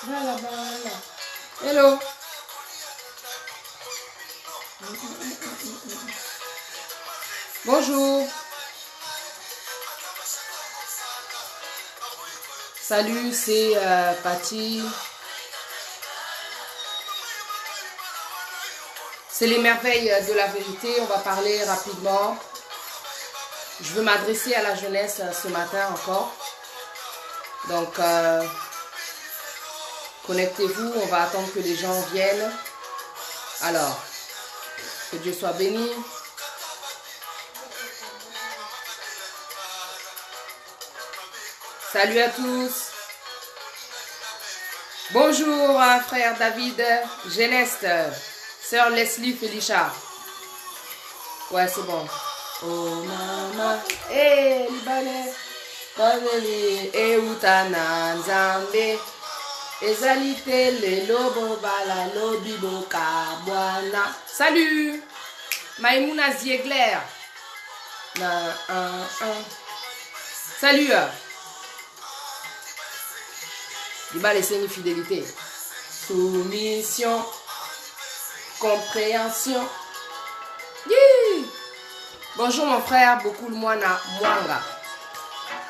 Voilà, voilà. Hello. Bonjour. Salut, c'est Patty. C'est les merveilles de la vérité. On va parler rapidement. Je veux m'adresser à la jeunesse ce matin encore. Donc, connectez-vous. On va attendre que les gens viennent. Alors, que Dieu soit béni. Salut à tous. Bonjour frère David Geneste, sœur Leslie Felicia. Ouais, c'est bon. Oh mama, eh libane, babeli, eh utana nzambe, ezalite le lobo bala lobi boka bwana. Salut, Maïmouna Ziegler. Salut. Liba les signes fidélité. Soumission. Compréhension. Yeah. Bonjour mon frère, beaucoup le moine Mwanga.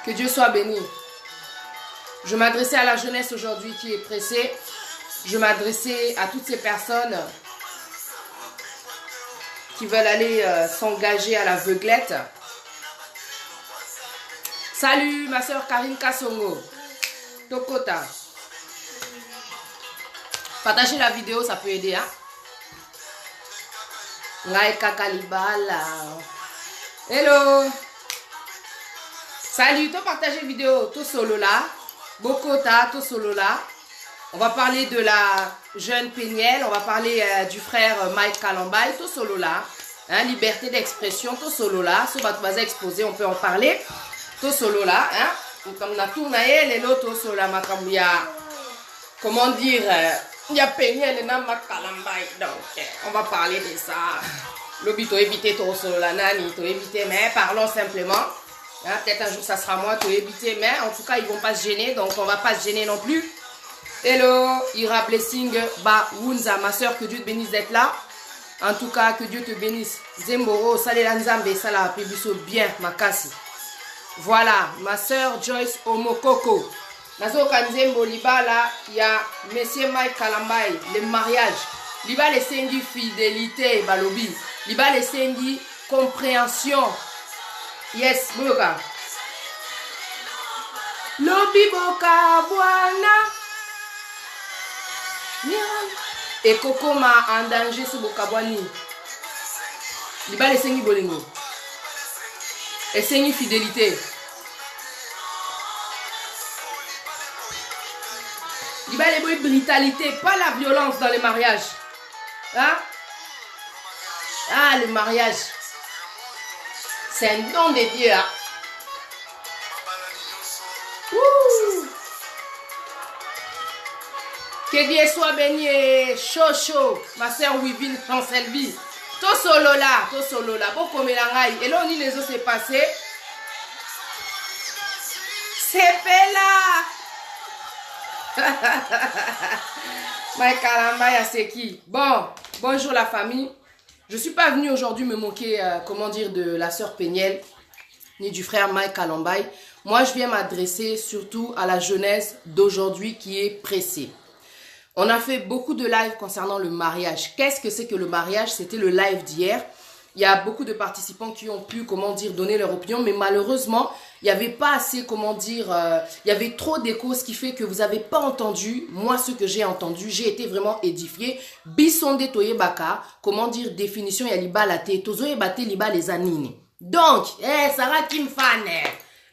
Que Dieu soit béni. Je m'adressais à la jeunesse aujourd'hui qui est pressée. Je m'adressais à toutes ces personnes qui veulent aller s'engager à l'aveuglette. Salut ma soeur Karine Kassongo. Tokota. Partagez la vidéo, ça peut aider. Hein? Hello. Salut, tu partages la vidéo, tout solo là. Bokota, tout solo là. On va parler de la jeune Péniel. On va parler du frère Mike Kalambay, tout solo là. Hein, liberté d'expression, tout solo là. Ce va te exposer, on peut en parler. Tout solo là. Hein? Comme on a tourné les lotos sur la macambia. Comment dire, il y a Péniel et Nama Kalambay. Donc, on va parler de ça. L'obit, tu éviter tout sur la nani, tu éviter, mais parlons simplement. Hein, peut-être un jour ça sera moi, tu éviter, mais en tout cas, ils vont pas se gêner, donc on va pas se gêner non plus. Hello, Ira Blessing, Ba Wunza, ma soeur, que Dieu te bénisse d'être là. En tout cas, que Dieu te bénisse. Zemboro, Salela Nzambe, Sala, Pébiso, bien, Makasi. Voilà, ma soeur Joyce Omokoko. Nazo Kanzembo Liba là, il y a Monsieur Mike Kalambay, le mariage. Liba les sengi fidélité, balobi. Liba les sengi compréhension. Yes, Boka. Lobi Boka Boana. Et Coco m'a en danger sur Boka Boani. Liba les sengi bolingo. Et sengi fidélité. Il va les bruits brutalité, pas la violence dans les mariages. Hein? Ah, le mariage. C'est un don de Dieu. Hein? Que Dieu soit béni et chaud chaud. Ma soeur Wivine Chancelvi. Tout solo là. Beaucoup mélange. Et là, on dit les autres, c'est passé. C'est là. Mike Kalambay, c'est qui? Bon, bonjour la famille. Je suis pas venue aujourd'hui me moquer, comment dire, de la sœur Péniel, ni du frère Mike Kalambay. Moi, je viens m'adresser surtout à la jeunesse d'aujourd'hui qui est pressée. On a fait beaucoup de lives concernant le mariage. Qu'est-ce que c'est que le mariage? C'était le live d'hier. Il y a beaucoup de participants qui ont pu, comment dire, donner leur opinion, mais malheureusement, il n'y avait pas assez, comment dire, il y avait trop d'écho, ce qui fait que vous n'avez pas entendu, moi, ce que j'ai entendu, j'ai été vraiment édifié. Bisonde toyebaka, comment dire, définition, il y a liba la té, tozoyebate liba les anini. Donc, Sarah Kim Fan,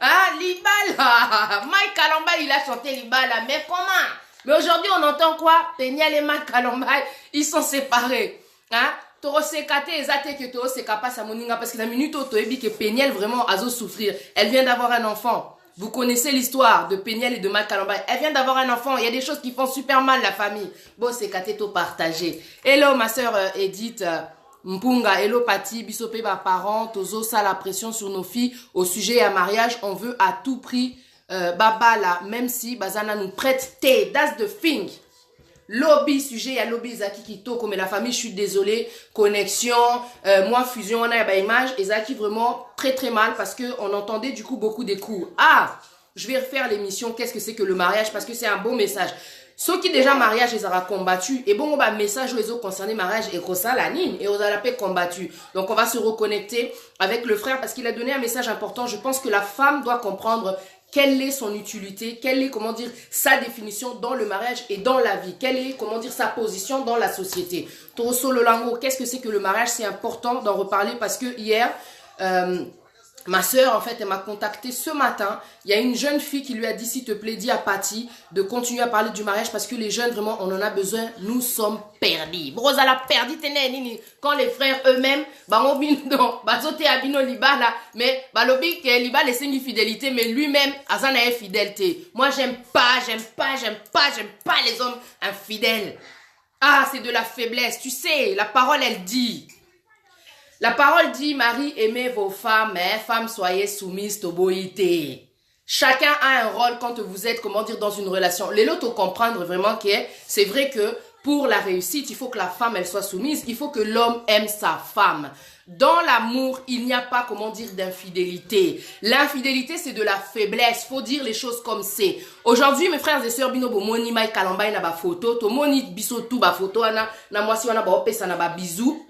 ah, liba là, Mike Kalambay, il a chanté liba là, mais comment? Mais aujourd'hui, on entend quoi? Péniel et Mike Kalambay, ils sont séparés, hein? Parce que la minute où que Péniel vraiment a souffrir, elle vient d'avoir un enfant. Vous connaissez l'histoire de Péniel et de Mike Kalambay. Elle vient d'avoir un enfant. Il y a des choses qui font super mal la famille. Bon, c'est qu'à tout partager. Hello, ma soeur Edith Mpunga. Hello, Pati. Bisopé, parents. Tozo, ça la pression sur nos filles. Au sujet à mariage, on veut à tout prix baba là, même si bazana nous prête thé, that's the thing. Lobby, sujet, il y a lobby Zaki Kitoko, mais la famille, je suis désolée, connexion, moi, fusion, on a image, et Zaki vraiment très très mal parce qu'on entendait du coup beaucoup des coups. Ah, je vais refaire l'émission, qu'est-ce que c'est que le mariage, parce que c'est un beau message. Ceux qui déjà mariage, ils auront combattu, et bon, on va message aux autres concernés mariage, et ça la nine, et aux la paix combattu. Donc on va se reconnecter avec le frère parce qu'il a donné un message important. Je pense que la femme doit comprendre quelle est son utilité, quelle est, comment dire, sa définition dans le mariage et dans la vie, quelle est, comment dire, sa position dans la société. Toroso Lolango, qu'est-ce que c'est que le mariage? C'est important d'en reparler parce que hier, ma sœur, en fait, elle m'a contacté ce matin. Il y a une jeune fille qui lui a dit, s'il te plaît, dis à Patty de continuer à parler du mariage parce que les jeunes, vraiment, on en a besoin. Nous sommes perdus. Brosa la perdu, quand les frères eux-mêmes, mais balobi que liba les signes fidélité, mais lui-même, azana est fidélité. Moi, j'aime pas les hommes infidèles. Ah, c'est de la faiblesse. Tu sais, la parole, elle dit. La parole dit, Marie, aimez vos femmes, hein, femmes, soyez soumises, toboïté. Chacun a un rôle quand vous êtes, comment dire, dans une relation. Les autres comprendre vraiment que c'est vrai que pour la réussite, il faut que la femme, elle soit soumise. Il faut que l'homme aime sa femme. Dans l'amour, il n'y a pas, comment dire, d'infidélité. L'infidélité, c'est de la faiblesse. Faut dire les choses comme c'est. Aujourd'hui, mes frères et sœurs, binobo moni mai kalambay na ba photo, to moni biso tout ba photo na mwasi wana ba opesa na ba bisou.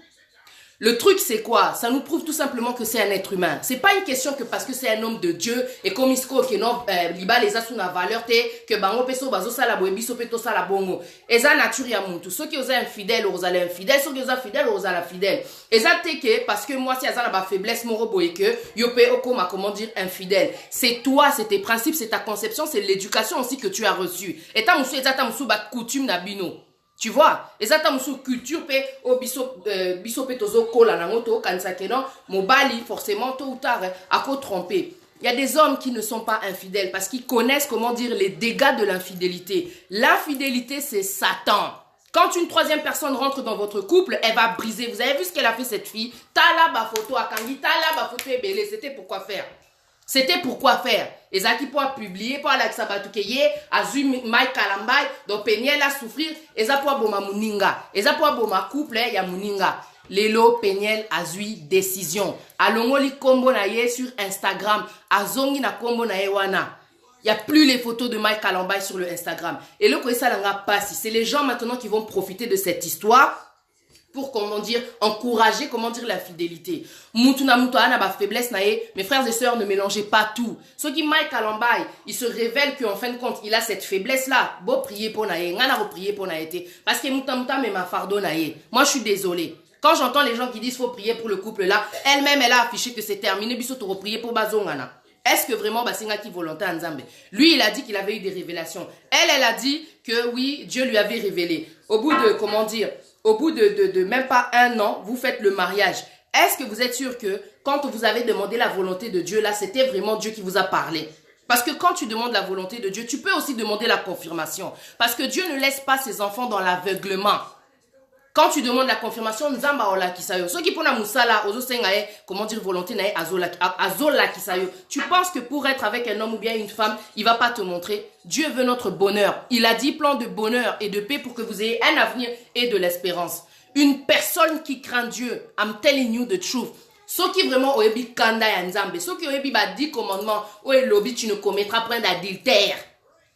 Le truc, c'est quoi? Ça nous prouve tout simplement que c'est un être humain. C'est pas une question que parce que c'est un homme de Dieu et comme il se croit que non, liba les a sous la valeur, que bango peso bazo sala boe biso peto sala bongo. Eza nature ya muntu. Ceux qui osent infidèles, osent aller infidèles. Ceux qui osent fidèles, osent aller fidèles. Eza teke parce que moi, si eza na ba faiblesse moro boe que, yope oko ma comment dire infidèle. C'est toi, c'est tes principes, c'est ta conception, c'est l'éducation aussi que tu as reçue. Et ta musu eza ta musu ba coutume na bino. Tu vois, et ça t'as culture pe au biso pe tozo kola na ngoto kanisa kenon mobali forcément tôt ou tard à quoi tromper. Il y a des hommes qui ne sont pas infidèles parce qu'ils connaissent comment dire les dégâts de l'infidélité. L'infidélité c'est Satan. Quand une troisième personne rentre dans votre couple, elle va briser. Vous avez vu ce qu'elle a fait cette fille? Tala ba photo à Kangi, tala ba photo ebele, c'était pourquoi faire? C'était pourquoi faire. Et ça qui pourra publier, pour aller sabatukeye, azu Mike Kalambay, donc Peniel a souffrir, et ça pourra boma muninga. Et ça pourra boma couple, ya muninga. Lelo Peniel azui décision. Alongo li kombo na ye sur Instagram. Azongi na kombo na ye wana. Il n'y a plus les photos de Mike Kalambay sur le Instagram. Et le ça langa passe. C'est les gens maintenant qui vont profiter de cette histoire pour, comment dire, encourager, comment dire, la fidélité. Mutuna mutuana ba faiblesse nae, mes frères et sœurs, ne mélangez pas tout. Ceux qui Mike Kalambay, il se révèle qu'en fin de compte, il a cette faiblesse-là. Bon, prier pour nae, ngana reprier pour nae. Parce que muta mais ma fardo nae. Moi, je suis désolée. Quand j'entends les gens qui disent faut prier pour le couple là, elle-même, elle a affiché que c'est terminé, biso to reprier pour bazongana. Est-ce que vraiment Basinga qui volonté Nzambe? Lui, il a dit qu'il avait eu des révélations. Elle a dit que oui, Dieu lui avait révélé. Au bout de, comment dire, au bout de même pas un an, vous faites le mariage. Est-ce que vous êtes sûr que quand vous avez demandé la volonté de Dieu, là, c'était vraiment Dieu qui vous a parlé? Parce que quand tu demandes la volonté de Dieu, tu peux aussi demander la confirmation. Parce que Dieu ne laisse pas ses enfants dans l'aveuglement. Quand tu demandes la confirmation, Nzamba ola kisayo. Ceux qui pona musala, ozo sengae, comment dire volonté nae azola kisayo. Tu penses que pour être avec un homme ou bien une femme, il va pas te montrer. Dieu veut notre bonheur. Il a dit plan de bonheur et de paix pour que vous ayez un avenir et de l'espérance. Une personne qui craint Dieu, I'm telling you the truth. Ceux qui vraiment oebi kanda ya Nzambe, ceux qui oebi ba 10 commandements, oe lobi tu ne commettras point d'adultère.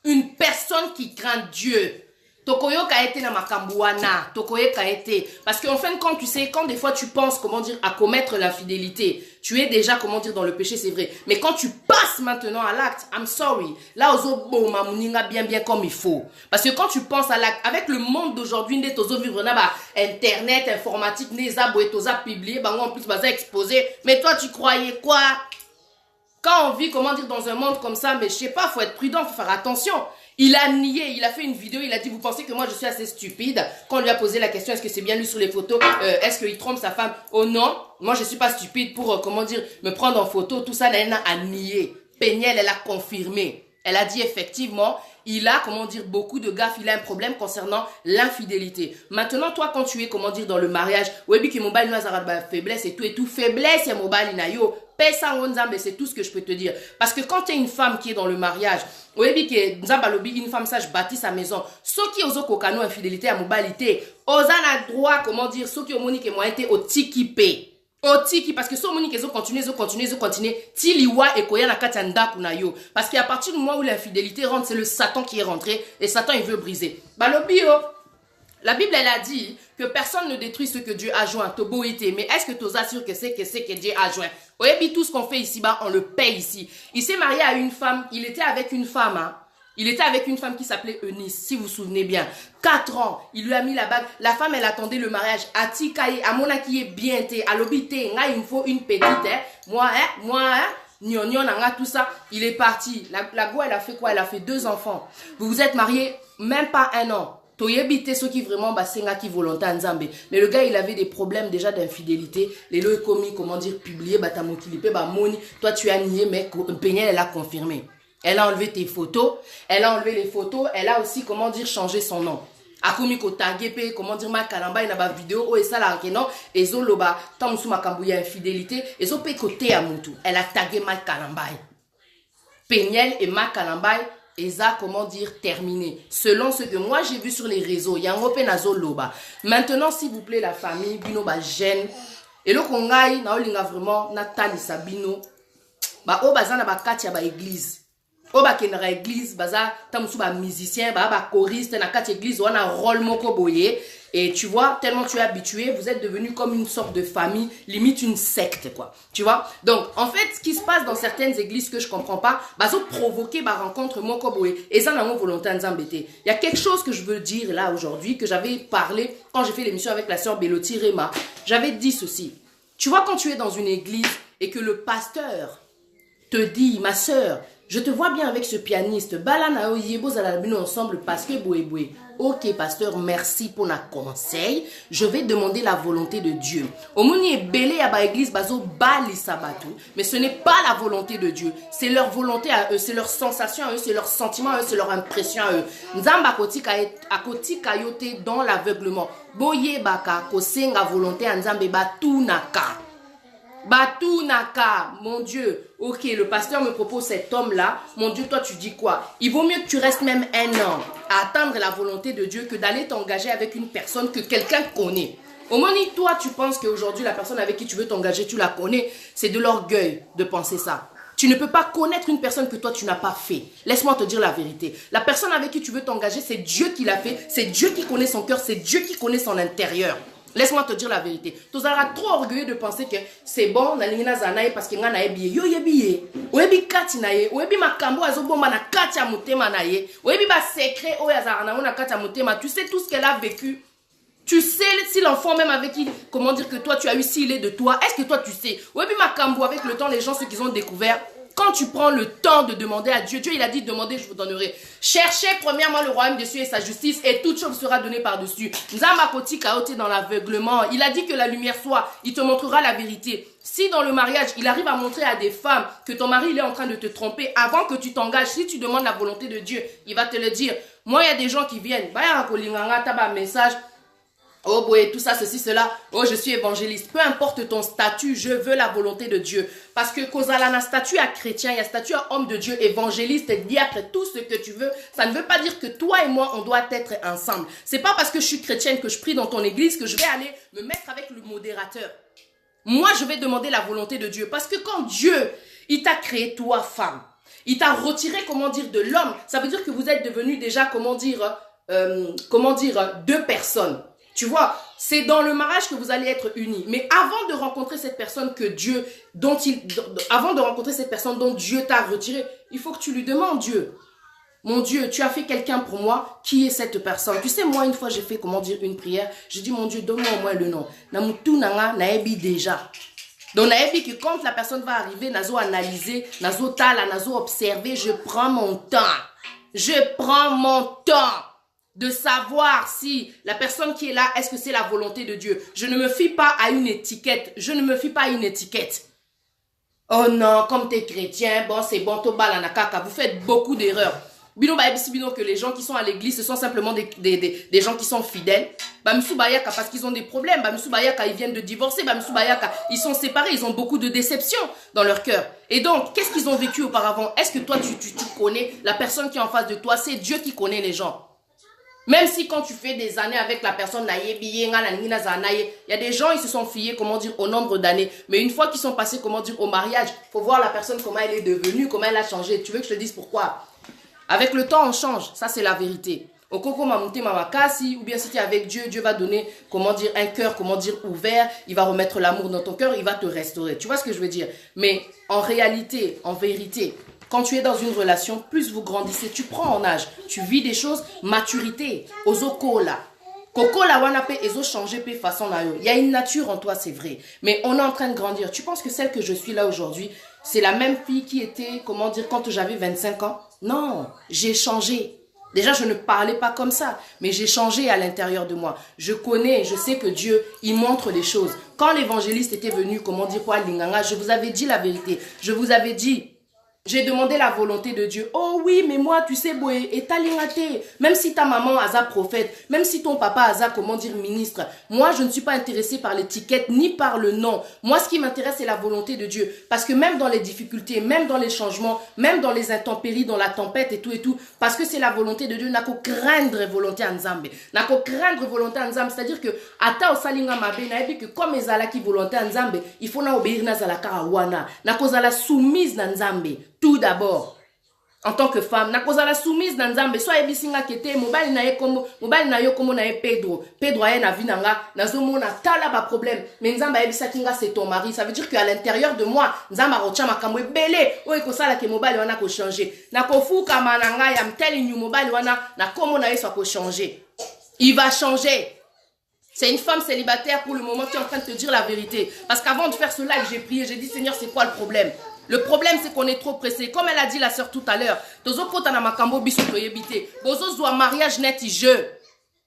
Une personne qui craint Dieu. Tokoyoka été na makambuana, tokoyoka été. Parce qu'en fin de compte, tu sais, quand des fois tu penses, comment dire, à commettre l'infidélité, tu es déjà, comment dire, dans le péché, c'est vrai. Mais quand tu passes maintenant à l'acte, I'm sorry. Là, ozo bo mamuninga bien comme il faut. Parce que quand tu penses à l'acte, avec le monde d'aujourd'hui, né tozo vivre na ba internet, informatique, né zabo et toza publié, bah en plus baza exposé. Mais toi, tu croyais quoi? Quand on vit, comment dire, dans un monde comme ça, mais je sais pas, faut être prudent, faut faire attention. Il a nié, il a fait une vidéo, il a dit, vous pensez que moi je suis assez stupide? Quand on lui a posé la question, est-ce que c'est bien lui sur les photos? Est-ce qu'il trompe sa femme? Oh non, moi je suis pas stupide pour, comment dire, me prendre en photo. Tout ça, elle a nié. Peniel, elle a confirmé. Elle a dit effectivement, il a, comment dire, beaucoup de gaffes, il a un problème concernant l'infidélité. Maintenant, toi, quand tu es, comment dire, dans le mariage, webi ki mobile nous a faiblesse et tout, faiblesse, ya mobile inayo. Pesa Nzambe, c'est tout ce que je peux te dire. Parce que quand tu es une femme qui est dans le mariage, une femme sage bâtit sa maison. Ceux qui osent kokano infidélité à mobilité, osent a droit, comment dire, ceux qui ont monique et moi été au tiki parce que ceux monique ils ont continué, tiliwa et koya na katanda kunayo. Parce qu'à partir du moment où l'infidélité rentre, c'est le Satan qui est rentré et Satan il veut briser. Balobi la Bible, elle a dit que personne ne détruit ce que Dieu a joint. Mais est-ce que tu os assuré que c'est que Dieu a joint? Oui, tout ce qu'on fait ici-bas, on le paye ici. Il s'est marié à une femme, il était avec une femme, hein. Il était avec une femme qui s'appelait Eunice, si vous vous souvenez bien. 4 ans, il lui a mis la bague. La femme, elle attendait le mariage. Atikaye, Amona qui est bien, à l'obité, il me faut une petite, hein. Moi, tout ça. Il est parti. La go, elle a fait quoi? Elle a fait 2 enfants. Vous vous êtes mariés même pas 1 an. Toyebite ceux qui vraiment basenga qui volontaire Nzambe. Mais le gars il avait des problèmes déjà d'infidélité. Les lois commis comment dire publié batamokilipe ba moni. Toi tu as nié mais Péniel elle a confirmé. Elle a enlevé tes photos, elle a enlevé les photos, elle a aussi comment dire changé son nom. Akomi ko tagué comment dire ma kalamba ina ba vidéo et ça là non ezo loba tam sou makambuya infidélité ezo pe côté à mutu. Elle a tagué ma kalamba. Péniel et ma kalamba et ça, comment dire, terminé. Selon ce que moi j'ai vu sur les réseaux, il y a un open azo loba. Maintenant, s'il vous plaît, la famille, bino ba gêne. Et le kongai, na olinga vraiment, natali sabino. Ba o bazana ba katia ba église. O ba kenra église, baza, tamusu ba musicien, ba choriste, na katia église, on a rôle moko boye. Et tu vois, tellement tu es habitué, vous êtes devenu comme une sorte de famille, limite une secte, quoi. Tu vois? Donc, en fait, ce qui se passe dans certaines églises que je comprends pas, bazo provoquer ma rencontre mokoboé. Et ça, n'a pas volonté d'embêter. Il y a quelque chose que je veux dire là aujourd'hui, que j'avais parlé quand j'ai fait l'émission avec la sœur Béloti Rema. J'avais dit ceci. Tu vois, quand tu es dans une église et que le pasteur te dit, ma sœur, je te vois bien avec ce pianiste. Balana oyebo zalabino ensemble parce que boé. Ok, pasteur, merci pour la conseil. Je vais demander la volonté de Dieu. Omoni est belé à ba église bazo bali sabatu, mais ce n'est pas la volonté de Dieu. C'est leur volonté à eux, c'est leur sensation à eux, c'est leur sentiment à eux, c'est leur impression à eux. Nzamba akoti kayote dans l'aveuglement. Boye baka kosenga volonté à nzambe batu naka. Batou Naka, mon Dieu, ok, le pasteur me propose cet homme-là, mon Dieu, toi tu dis quoi? Il vaut mieux que tu restes même 1 an à attendre la volonté de Dieu que d'aller t'engager avec une personne que quelqu'un connaît. Au moment où toi tu penses qu'aujourd'hui la personne avec qui tu veux t'engager, tu la connais, c'est de l'orgueil de penser ça. Tu ne peux pas connaître une personne que toi tu n'as pas fait. Laisse-moi te dire la vérité. La personne avec qui tu veux t'engager, c'est Dieu qui l'a fait, c'est Dieu qui connaît son cœur, c'est Dieu qui connaît son intérieur. Laisse-moi te dire la vérité. Tu seras trop orgueilleux de penser que c'est bon, parce que nga na ebiye. Yo yebiye. Oyebi kati na ye. Oyebi makambo azobomba na kati ya mutema na ye. Oyebi ba secret oyazara na kati ya mutema. Tu sais tout ce qu'elle a vécu. Tu sais si l'enfant même avec qui, comment dire que toi tu as eu, s'il est de toi. Est-ce que toi tu sais? Oyebi makambo avec le temps, les gens, ceux qu'ils ont découvert. Quand tu prends le temps de demander à Dieu, Dieu il a dit demandez, je vous donnerai. Cherchez premièrement le royaume des cieux et sa justice et toute chose sera donnée par-dessus. Nzamakoti kaote dans l'aveuglement. Il a dit que la lumière soit, il te montrera la vérité. Si dans le mariage, il arrive à montrer à des femmes que ton mari il est en train de te tromper, avant que tu t'engages, si tu demandes la volonté de Dieu, il va te le dire. Moi, il y a des gens qui viennent, message. Oh boy, tout ça, ceci, cela. Oh, je suis évangéliste. Peu importe ton statut, je veux la volonté de Dieu. Parce que Kozalana, statut à chrétien, il y a statut à homme de Dieu, évangéliste, diacre, tout ce que tu veux. Ça ne veut pas dire que toi et moi, on doit être ensemble. C'est pas parce que je suis chrétienne, que je prie dans ton église, que je vais aller me mettre avec le modérateur. Moi, je vais demander la volonté de Dieu. Parce que quand Dieu, il t'a créé toi, femme, il t'a retiré, comment dire, de l'homme, ça veut dire que vous êtes devenus déjà, comment dire, 2 personnes. Tu vois, c'est dans le mariage que vous allez être unis. Mais avant de rencontrer cette personne que Dieu, avant de rencontrer cette personne dont Dieu t'a retiré, il faut que tu lui demandes, Dieu. Mon Dieu, tu as fait quelqu'un pour moi. Qui est cette personne? Tu sais, moi, une fois, j'ai fait, comment dire, une prière. J'ai dit, mon Dieu, donne-moi au moins le nom. Namutu nanga naebi déjà. Donc, naebi que quand la personne va arriver, nazo analyser, nazo tala, nazo observer, je prends mon temps. Je prends mon temps de savoir si la personne qui est là, est-ce que c'est la volonté de Dieu. Je ne me fie pas à une étiquette. Je ne me fie pas à une étiquette. Oh non, comme tu es chrétien, bon, c'est bon, to balanakaka. Vous faites beaucoup d'erreurs. Bino ba ebisi bino que les gens qui sont à l'église, ce sont simplement des gens qui sont fidèles. Bamsou Bayaka parce qu'ils ont des problèmes. Bamsou Bayaka, ils viennent de divorcer. Bamsou Bayaka, ils sont séparés. Ils ont beaucoup de déceptions dans leur cœur. Et donc, qu'est-ce qu'ils ont vécu auparavant? Est-ce que toi, tu connais la personne qui est en face de toi? C'est Dieu qui connaît les gens. Même si quand tu fais des années avec la personne, il y a des gens, ils se sont fiés, comment dire, au nombre d'années. Mais une fois qu'ils sont passés, comment dire, au mariage, il faut voir la personne, comment elle est devenue, comment elle a changé. Tu veux que je te dise pourquoi? Avec le temps, on change. Ça, c'est la vérité. Au Koko Mamoute Mamakasi, ou bien si tu es avec Dieu, Dieu va donner, comment dire, un cœur, comment dire, ouvert. Il va remettre l'amour dans ton cœur, il va te restaurer. Tu vois ce que je veux dire? Mais en réalité, en vérité, quand tu es dans une relation, plus vous grandissez, tu prends en âge, tu vis des choses, maturité, ozokola. Koko la wanape ezo changer pe façon na yo. Il y a une nature en toi, c'est vrai. Mais on est en train de grandir. Tu penses que celle que je suis là aujourd'hui, c'est la même fille qui était, comment dire, quand j'avais 25 ans? Non, j'ai changé. Déjà, je ne parlais pas comme ça, mais j'ai changé à l'intérieur de moi. Je connais, je sais que Dieu, il montre les choses. Quand l'évangéliste était venu, comment dire, pour Linganga, je vous avais dit la vérité. Je vous avais dit, j'ai demandé la volonté de Dieu. Oh oui, mais moi, tu sais, Boé, et talingate. Même si ta maman a sa prophète, même si ton papa a sa, comment dire, ministre, moi, je ne suis pas intéressée par l'étiquette ni par le nom. Moi, ce qui m'intéresse, c'est la volonté de Dieu. Parce que même dans les difficultés, même dans les changements, même dans les intempéries, dans la tempête et tout, parce que c'est la volonté de Dieu, n'a qu'au craindre volonté en Nzambe. N'a qu'au craindre volonté en Nzambe. C'est-à-dire que, ata o salinga mabe, na ebi que comme ezala qui volonté en Nzambe, il faut na obéir na zala karawana. N'a qu'au zala soumise na Nzambe. Tout d'abord, en tant que femme, na kozala soumise na Nzambe, soit ebisinga kete, mobali na yo komo na ye Pedro aye na vinanga, nazo mona tala ba problème, mais Nzambe ebisa kinga c'est ton mari, ça veut dire qu'à l'intérieur de moi, Nzambe rocha makamwe belé, o ekosala ke mobali wana ko changer, na kofuka mananga ya mteli nyu mobali wana, na komo na ye soit ko changer. Il va changer. C'est une femme célibataire pour le moment qui est en train de te dire la vérité. Parce qu'avant de faire ce live, j'ai prié, j'ai dit Seigneur, c'est quoi le problème? Le problème, c'est qu'on est trop pressé. Comme elle a dit la sœur tout à l'heure, mariage net jeu.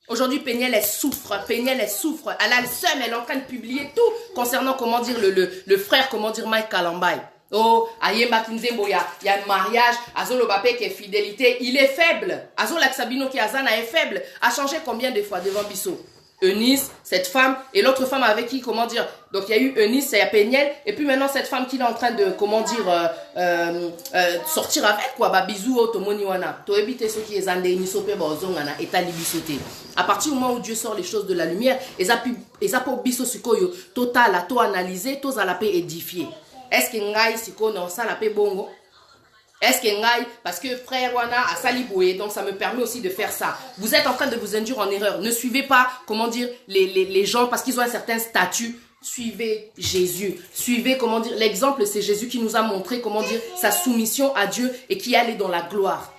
Aujourd'hui, Péniel, elle souffre. Péniel, elle souffre. Elle a le seum, elle est en train de publier tout concernant, comment dire, le frère, comment dire, Mike Kalambay. Oh, Ayemba Kinzembo, il y a un mariage. Azolo Bapé qui est fidélité, il est faible. Azolo Laksabino qui Azana est faible. A changé combien de fois devant Bissot? Eunice, cette femme, et l'autre femme avec qui, comment dire, donc il y a eu Eunice, il y a Péniel, et puis maintenant cette femme qui est en train de, comment dire, sortir avec, quoi, bah bisous, automoniwana, to éviter ce qui est zande, nisope, bozongana, et talibisote. À partir du moment où Dieu sort les choses de la lumière, et ça pour biso sukoyo, total, to analyser, to la paix édifier. Est-ce que ngai siko non ça la paix bongo? Est-ce que ngai, parce que frère Wana a saliboué, donc ça me permet aussi de faire ça. Vous êtes en train de vous induire en erreur. Ne suivez pas, comment dire, les gens parce qu'ils ont un certain statut. Suivez Jésus. Suivez, comment dire, l'exemple c'est Jésus qui nous a montré, comment dire, sa soumission à Dieu et qui allait dans la gloire.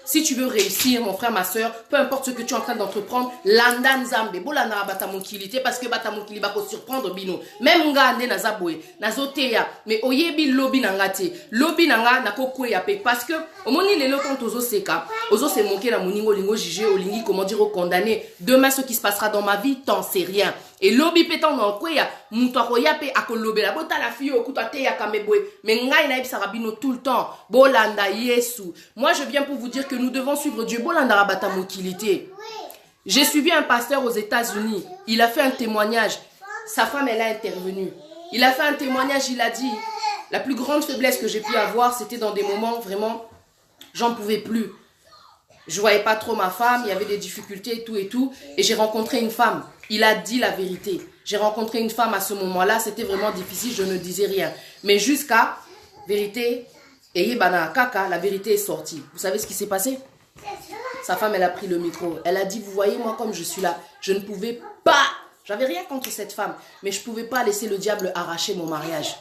Si tu veux réussir, mon frère, ma soeur, peu importe ce que tu es en train d'entreprendre, landa nzambe, bolanda batamonkilité, parce que batamonkili bako surprendre bino. Même nga ande na zaboué, na zoteya, mais oyebi lobi nangate, lobi nanga na kokwe yape, parce que omoni lelo quand ozo seka, ozo se moquer na moningo lingo jugé, olingi comment dire au condamné. Demain ce qui se passera dans ma vie, t'en sais rien. Et lobi pétant dans quoi ya mutwako yape akolobe la bota la fille okuta te ya kamebwe mais ngai na ebisa rabino tout le temps bolanda yesu. Moi je viens pour vous dire que nous devons suivre Dieu bolanda rabata mokilité. J'ai suivi un pasteur aux États-Unis, il a fait un témoignage, sa femme elle a intervenu. Il a fait un témoignage, il a dit la plus grande faiblesse que j'ai pu avoir, c'était dans des moments vraiment j'en pouvais plus. Je voyais pas trop ma femme, il y avait des difficultés et tout. Et j'ai rencontré une femme. Il a dit la vérité. J'ai rencontré une femme à ce moment-là. C'était vraiment difficile, je ne disais rien. Mais jusqu'à, vérité, Eyebana Kaka, la vérité est sortie. Vous savez ce qui s'est passé? Sa femme, elle a pris le micro. Elle a dit, vous voyez moi comme je suis là. Je ne pouvais pas. J'avais rien contre cette femme. Mais je ne pouvais pas laisser le diable arracher mon mariage.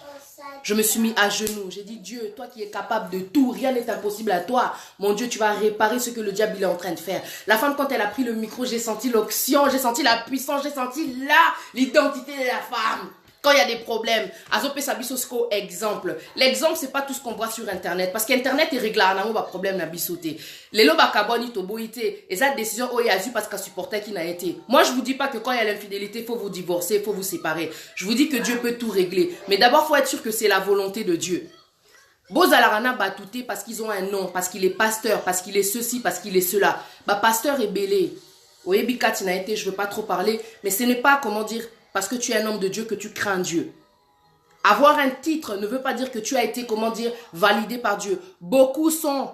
Je me suis mis à genoux. J'ai dit, Dieu, toi qui es capable de tout, rien n'est impossible à toi. Mon Dieu, tu vas réparer ce que le diable il est en train de faire. La femme, quand elle a pris le micro, j'ai senti l'onction, j'ai senti la puissance, j'ai senti là l'identité de la femme. Quand il y a des problèmes, Azope Sabisosko, exemple. L'exemple, c'est pas tout ce qu'on voit sur Internet. Parce qu'Internet est réglé, on a un problème à bisoter. Les lobes à Kaboni, Toboïté, et cette décision, oh, il y a eu parce qu'un supporter qui n'a été. Moi, je vous dis pas que quand il y a l'infidélité, il faut vous divorcer, il faut vous séparer. Je vous dis que Dieu peut tout régler. Mais d'abord, il faut être sûr que c'est la volonté de Dieu. Bozalarana batouté parce qu'ils ont un nom, parce qu'il est pasteur, parce qu'il est ceci, parce qu'il est cela. Bah, pasteur est belé. Oebika Tinaïté, je ne veux pas trop parler, mais ce n'est pas, comment dire, parce que tu es un homme de Dieu que tu crains Dieu. Avoir un titre ne veut pas dire que tu as été, comment dire, validé par Dieu. Beaucoup sont,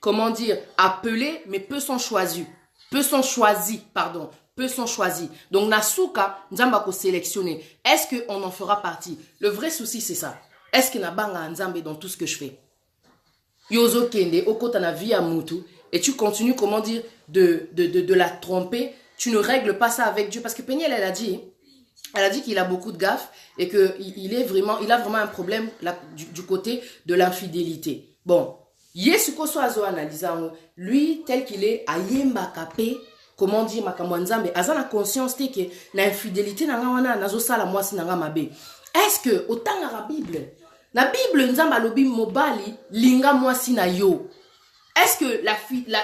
comment dire, appelés, mais peu sont choisis. Peu sont choisis, pardon. Peu sont choisis. Donc, Nasuka, Nzambako sélectionné. Est-ce qu'on en fera partie? Le vrai souci, c'est ça. Est-ce qu'il y a un Nzambé dans tout ce que je fais? Yozo Kende, Okota na vie à Moutou, et tu continues, comment dire, de la tromper. Tu ne règles pas ça avec Dieu. Parce que Peniel, elle a dit qu'il a beaucoup de gaffes et qu'il a vraiment un problème là, du côté de l'infidélité. Bon, Yesuko Soazo analysant, lui, tel qu'il est, Ayemba Kapé, comment dire, Makamwanzambe, Azana conscience que l'infidélité n'a pas nazo sala moi si n'a mabe. Est-ce que, autant dans la Bible, la Bible, Nzamba lobi mobali, linga moi si na yo. Est-ce que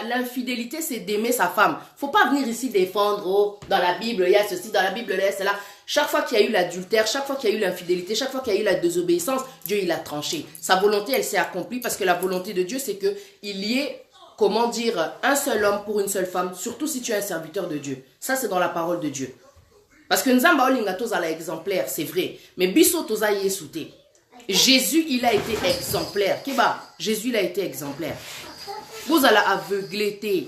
l'infidélité, c'est d'aimer sa femme? Faut pas venir ici défendre, oh, dans la Bible, il y a ceci, dans la Bible, il y a cela. Chaque fois qu'il y a eu l'adultère, chaque fois qu'il y a eu l'infidélité, chaque fois qu'il y a eu la désobéissance, Dieu, il a tranché. Sa volonté, elle s'est accomplie parce que la volonté de Dieu, c'est qu'il y ait, comment dire, un seul homme pour une seule femme, surtout si tu es un serviteur de Dieu. Ça, c'est dans la parole de Dieu. Parce que Nzamba Olinga toza la exemplaire, c'est vrai. Mais Bisso toza y est souté. Jésus, il a été exemplaire. Kéba, Jésus, il a été exemplaire. Vous allez aveugler.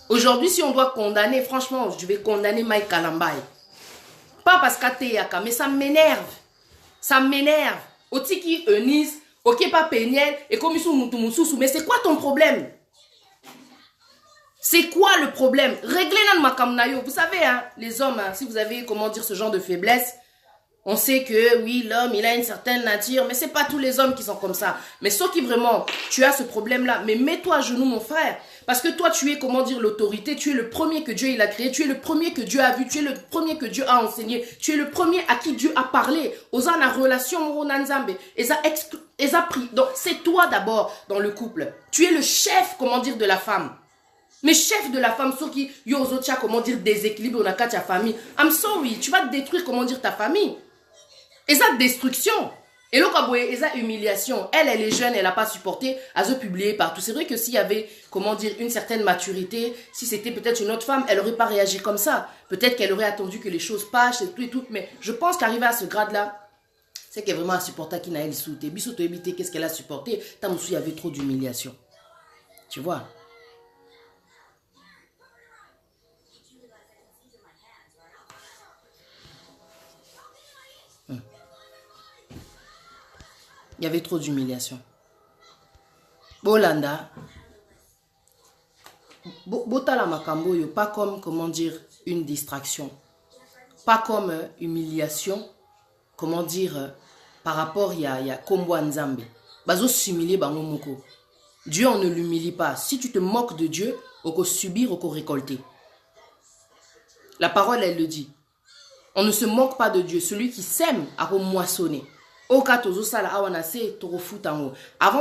Aujourd'hui, si on doit condamner, franchement, je vais condamner Mike Kalambai. Pas parce qu'Ateyaka, mais ça m'énerve. Ça m'énerve. Otiki Eunice, ok pas Peniel, et comme ils sont Moutoumoussousou. Mais c'est quoi ton problème? C'est quoi le problème? Réglez nan makamnayo. Vous savez, hein, les hommes, hein, si vous avez, comment dire, ce genre de faiblesse, on sait que, oui, l'homme, il a une certaine nature, mais c'est pas tous les hommes qui sont comme ça. Mais sauf qui vraiment, tu as ce problème-là, mais mets-toi à genoux, mon frère. Parce que toi, tu es, comment dire, l'autorité, tu es le premier que Dieu, il a créé, tu es le premier que Dieu a vu, tu es le premier que Dieu a enseigné, tu es le premier à qui Dieu a parlé. Osa na relation, moro nanzambe, eza pris. Donc, c'est toi d'abord dans le couple. Tu es le chef, comment dire, de la femme. Mais chef de la femme, ceux qui, yozotia, comment dire, déséquilibre, on a ta famille. I'm sorry, tu vas détruire, comment dire, ta famille. Et ça, destruction. Et l'autre, et ça, humiliation. Elle est jeune, elle n'a pas supporté à se publier partout. C'est vrai que s'il y avait, comment dire, une certaine maturité, si c'était peut-être une autre femme, elle n'aurait pas réagi comme ça. Peut-être qu'elle aurait attendu que les choses passent et tout et tout. Mais je pense qu'arriver à ce grade-là, c'est qu'elle est vraiment insupportable qui n'a pas souté. Bissouto éviter qu'est-ce qu'elle a supporté. Tamoussou, il y avait trop d'humiliation. Tu vois? Il y avait trop d'humiliation. Bolanda, Botala Makambo, pas comme, comment dire, une distraction. Pas comme humiliation, comment dire, par rapport, il y a Kombo Nzambe. Bazo s'humilier, Bangomoko. Dieu, on ne l'humilie pas. Si tu te moques de Dieu, on peut subir, on peut récolter. La parole, elle le dit. On ne se moque pas de Dieu. Celui qui sème a moissonné. Avant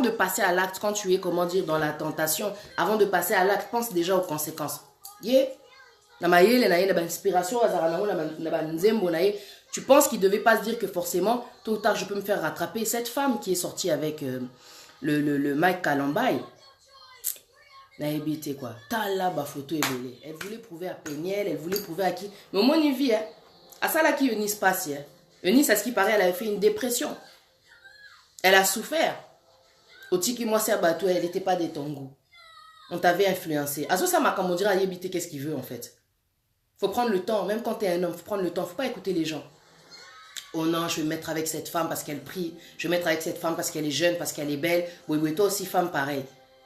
de passer à l'acte, quand tu es, comment dire, dans la tentation, avant de passer à l'acte, pense déjà aux conséquences. Tu penses qu'il ne devait pas se dire que forcément, tôt ou tard, je peux me faire rattraper. Cette femme qui est sortie avec le Mike Kalambai, elle voulait prouver à Peniel, elle voulait prouver à qui. Mais au moins, il vit, à ça là qui Eunice passe, Eunice, à ce qui paraît, elle avait fait une dépression. Elle a souffert. Au tiki moi c'est bateau, elle n'était pas de ton goût. On t'avait influencé. À ça m'a comme dire à Yébité qu'est-ce qu'il veut en fait. Faut prendre le temps, même quand tu es un homme, faut prendre le temps, faut pas écouter les gens. Oh non, je vais me mettre avec cette femme parce qu'elle prie. Je vais me mettre avec cette femme parce qu'elle est jeune, parce qu'elle est belle. Oui, toi aussi femme pareil.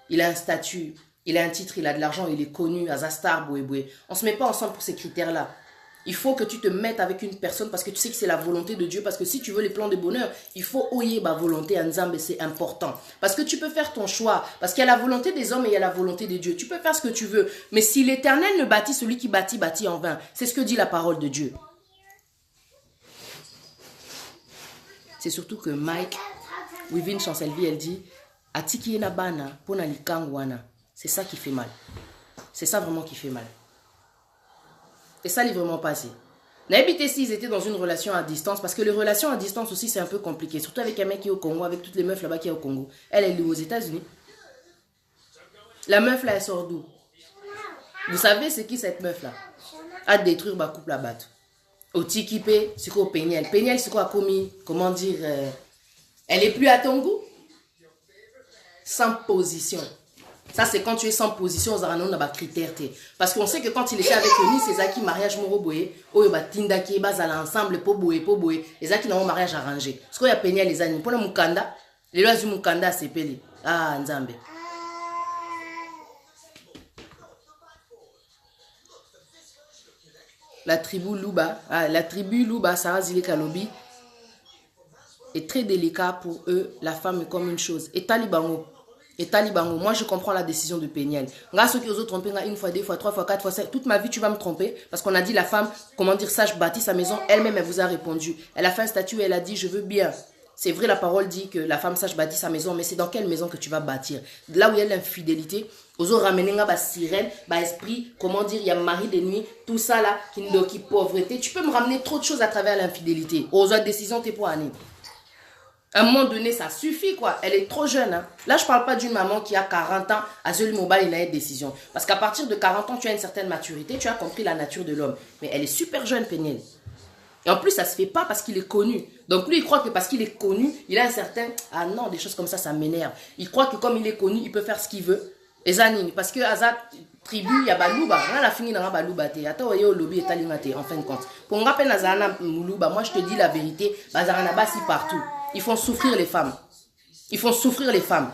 Il a un statut, il a un titre, il a de l'argent, il est connu, Azastar, Bouéboué. On se met pas ensemble pour ces critères-là. Il faut que tu te mettes avec une personne parce que tu sais que c'est la volonté de Dieu. Parce que si tu veux les plans de bonheur, il faut oyer ma volonté à Nzambe, c'est important. Parce que tu peux faire ton choix. Parce qu'il y a la volonté des hommes et il y a la volonté de Dieu. Tu peux faire ce que tu veux. Mais si l'Éternel ne bâtit, celui qui bâtit, bâtit en vain. C'est ce que dit la parole de Dieu. C'est surtout que Mike, Wivine Chancelvi, elle dit, Atiki Enabana, Pona Likangwana. C'est ça qui fait mal. C'est ça vraiment qui fait mal. Et ça, il est vraiment passé. N'habitez s'ils étaient dans une relation à distance, parce que les relations à distance aussi c'est un peu compliqué, surtout avec un mec qui est au Congo, avec toutes les meufs là-bas qui est au Congo. Elle est aux États-Unis. La meuf là, elle sort d'où? Vous savez c'est qui cette meuf là? À détruire ma couple à battre. Au Tikipé, c'est quoi au Péniel? Péniel, c'est quoi commis? Comment dire? Elle est plus à ton goût? Sans position. Ça, c'est quand tu es sans position, aux aranon n'a pas critère. Parce qu'on sait que quand il était avec Oni, c'est ça qui mariage moro boye, ou bah tindaki, bas à l'ensemble, pour boye, et ça qui n'a pas mariage arrangé. Ce qu'il y a peigné les animaux. Pour le mukanda, les lois du mukanda, c'est pelé. Ah, Nzambe. La tribu Luba, Sarah Zile Kalobi, est très délicat pour eux. La femme est comme une chose. Et Talibango. Moi je comprends la décision de Péniel. Regarde ceux qui osent tromper une fois, deux fois, trois fois, quatre fois, cinq. Toute ma vie tu vas me tromper. Parce qu'on a dit la femme, comment dire, sage bâtit sa maison. Elle-même, elle vous a répondu. Elle a fait un statut et elle a dit, je veux bien. C'est vrai, la parole dit que la femme sage bâtit sa maison, mais c'est dans quelle maison que tu vas bâtir? Là où il y a l'infidélité, aux autres ramener ba sirène, ba esprit, comment dire, il y a mari de nuit, tout ça là, qui pauvreté. Tu peux me ramener trop de choses à travers l'infidélité. Aux autres décisions, t'es pour année. À un moment donné, ça suffit quoi. Elle est trop jeune. Hein. Là, je parle pas d'une maman qui a 40 ans, à Zoli Mobile, il a une décision. Parce qu'à partir de 40 ans, tu as une certaine maturité, tu as compris la nature de l'homme. Mais elle est super jeune, Péniel. Et en plus, ça se fait pas parce qu'il est connu. Donc lui, il croit que parce qu'il est connu, il a un certain... Ah non, des choses comme ça m'énerve. Il croit que comme il est connu, il peut faire ce qu'il veut. Et Zanine, parce que Azat tribu, il y a Balouba. On a fini dans Balouba. Attends, il y a lobby et Talimate, en fin de compte. Pour me rappeler Nazana Moulouba, moi je te dis la vérité, Bazarana Bassi partout. Ils font souffrir les femmes. Ils font souffrir les femmes.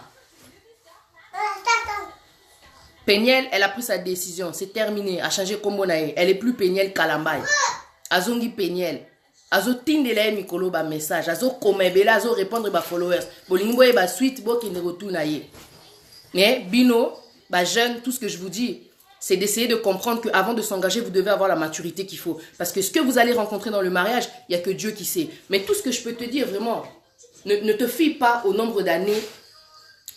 Péniel, elle a pris sa décision. C'est terminé. A changé Kombonae. Elle est plus Péniel Kalambay. Azongi Péniel. Azo tindela mikolo ba message. Azo komebela, azo répondre ba followers. Bolingo e ba suite, bo ki ne retournaye. Mais Bino, bah jeune, tout ce que je vous dis, c'est d'essayer de comprendre qu'avant de s'engager, vous devez avoir la maturité qu'il faut. Parce que ce que vous allez rencontrer dans le mariage, il n'y a que Dieu qui sait. Mais tout ce que je peux te dire, vraiment, ne te fie pas au nombre d'années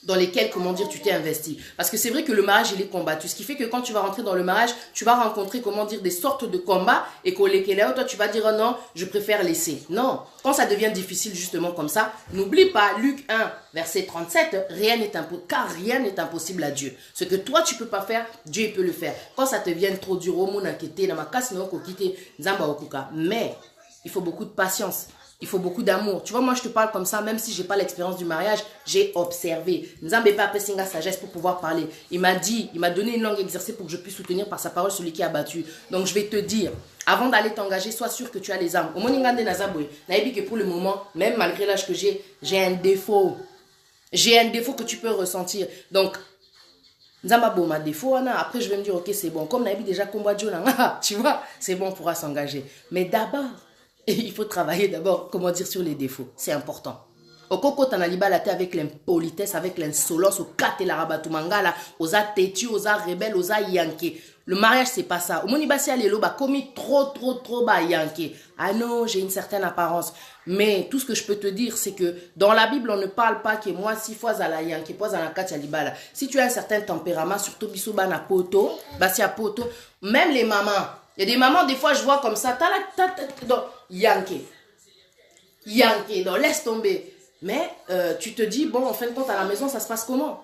dans lesquelles, comment dire, tu t'es investi. Parce que c'est vrai que le mariage, il est combattu. Ce qui fait que quand tu vas rentrer dans le mariage, tu vas rencontrer, comment dire, des sortes de combats et qu'au lesquels, toi, tu vas dire, oh non, je préfère laisser. Non. Quand ça devient difficile, justement, comme ça, n'oublie pas, Luc 1, verset 37, car rien n'est impossible à Dieu. Ce que toi, tu peux pas faire, Dieu peut le faire. Quand ça te vient trop dur, mais il faut beaucoup de patience. Il faut beaucoup d'amour. Tu vois, moi, je te parle comme ça, même si je n'ai pas l'expérience du mariage, j'ai observé. Nzambe pas appelé Singa sagesse pour pouvoir parler. Il m'a dit, il m'a donné une langue exercée pour que je puisse soutenir par sa parole celui qui a battu. Donc, je vais te dire, avant d'aller t'engager, sois sûr que tu as les armes. Au Moningande Nazaboué, Naïbi que pour le moment, même malgré l'âge que j'ai un défaut. J'ai un défaut que tu peux ressentir. Donc, Nzamba bon ma défaut, après je vais me dire, ok, c'est bon. Comme Naïbi déjà combat Djona, tu vois, c'est bon, on pourra s'engager. Mais d'abord, et il faut travailler d'abord, comment dire, sur les défauts. C'est important. Au Koko Tanaliba, la avec l'impolitesse, avec l'insolence, au Kate la Rabatumangala, aux têtus, aux rebelles, aux yanké. Le mariage, c'est pas ça. Au Monibasi Alelo, bah, commis trop, bah, yanké. Ah non, j'ai une certaine apparence. Mais tout ce que je peux te dire, c'est que dans la Bible, on ne parle pas que moi, 6 fois à la yanké, fois à la Kachalibala. Si tu as un certain tempérament, surtout Bisoba na poto, Basia poto, même les mamans. Il y a des mamans, des fois, je vois comme ça, Yankee, donc laisse tomber. Mais tu te dis, bon, en fin de compte, à la maison, ça se passe comment?